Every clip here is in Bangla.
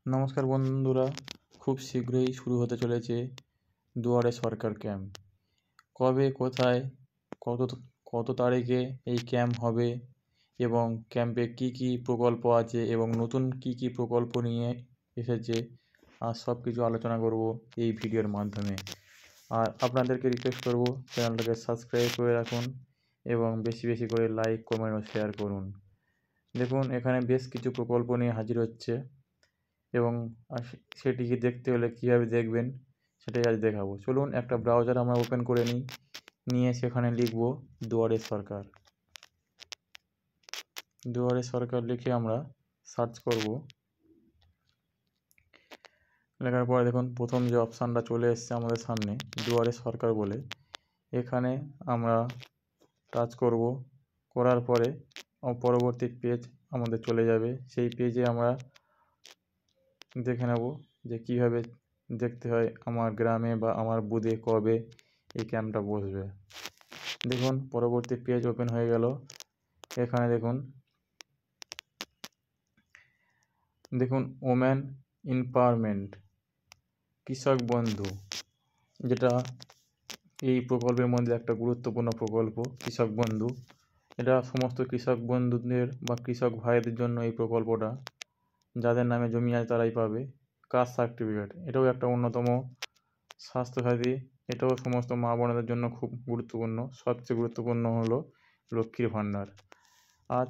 নমস্কার বন্ধুরা, খুব শীঘ্রই শুরু হতে চলেছে দুয়ারে সরকার ক্যাম্প। কবে, কোথায়, কত কত তারিখে এই ক্যাম্প হবে এবং ক্যাম্পে কি কি প্রকল্প আছে এবং নতুন কি কি প্রকল্প নিয়ে এসেছে, আর সব কিছু আলোচনা করব এই ভিডিওর মাধ্যমে। আর আপনাদেরকে রিকোয়েস্ট করব, চ্যানেলটাকে সাবস্ক্রাইব করে রাখুন এবং বেশি বেশি করে লাইক, কমেন্ট ও শেয়ার করুন। দেখুন, এখানে বেশ কিছু প্রকল্প নিয়ে হাজির হচ্ছে এবং সেটিকে দেখতে হলে কীভাবে দেখবেন সেটাই আজ দেখাবো। চলুন একটা ব্রাউজার আমরা ওপেন করে নিয়ে সেখানে লিখব দুয়ারে সরকার। দুয়ারে সরকার লিখে আমরা সার্চ করব। লেখার পরে দেখুন প্রথম যে অপশানটা চলে এসছে আমাদের সামনে, দুয়ারে সরকার বলে। এখানে আমরা টাচ করব। করার পরে পরবর্তী পেজ আমাদের চলে যাবে। সেই পেজে আমরা দেখে নেব যে কীভাবে দেখতে হয় আমার গ্রামে বা আমার বুথে কবে এই ক্যাম্পটা বসবে। দেখুন পরবর্তী পেজ ওপেন হয়ে গেল। এখানে দেখুন ওমেন এম্পাওয়ারমেন্ট, কৃষক বন্ধু, যেটা এই প্রকল্পের মধ্যে একটা গুরুত্বপূর্ণ প্রকল্প। কৃষক বন্ধু, এটা সমস্ত কৃষক বন্ধুদের বা কৃষক ভাইদের জন্য এই প্রকল্পটা। যাদের নামে জমি আছে তারাই পাবে। কাস্ট সার্টিফিকেট, এটাও একটা অন্যতম স্বাস্থ্যসাথী, এটাও সমস্ত মা বোনেদের জন্য খুব গুরুত্বপূর্ণ। সবচেয়ে গুরুত্বপূর্ণ হলো লক্ষ্মীর ভাণ্ডার। আজ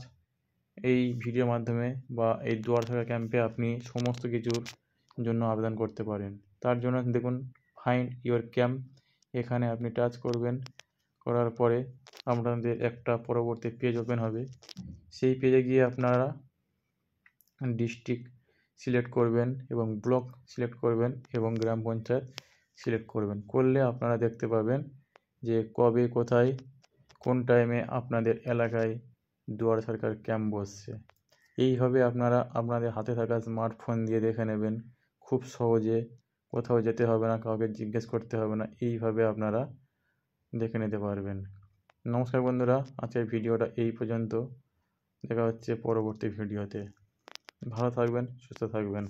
এই ভিডিওর মাধ্যমে বা এই দুয়ারে সরকার ক্যাম্পে আপনি সমস্ত কিছুর জন্য আবেদন করতে পারেন। তার জন্য দেখুন ফাইন্ড ইওর ক্যাম্প, এখানে আপনি টাচ করবেন। করার পরে আপনাদের একটা পরবর্তী পেজ ওপেন হবে। সেই পেজে গিয়ে আপনারা ডিস্ট্রিক্ট সিলেক্ট করবেন এবং ব্লক সিলেক্ট করবেন এবং গ্রাম পঞ্চায়েত সিলেক্ট করবেন। করলে আপনারা দেখতে পাবেন যে কবে, কোথায়, কোন টাইমে আপনাদের এলাকায় দুয়ারে সরকার ক্যাম্প বসছে। এইভাবে আপনারা আপনাদের হাতে থাকা স্মার্টফোন দিয়ে দেখে নেবেন। খুব সহজে, কোথাও যেতে হবে না, কাউকে জিজ্ঞেস করতে হবে না, এইভাবে আপনারা দেখে নিতে পারবেন। নমস্কার বন্ধুরা, আজকের ভিডিওটা এই পর্যন্ত। দেখা হচ্ছে পরবর্তী ভিডিওতে। ভালো থাকবেন, সুস্থ থাকবেন।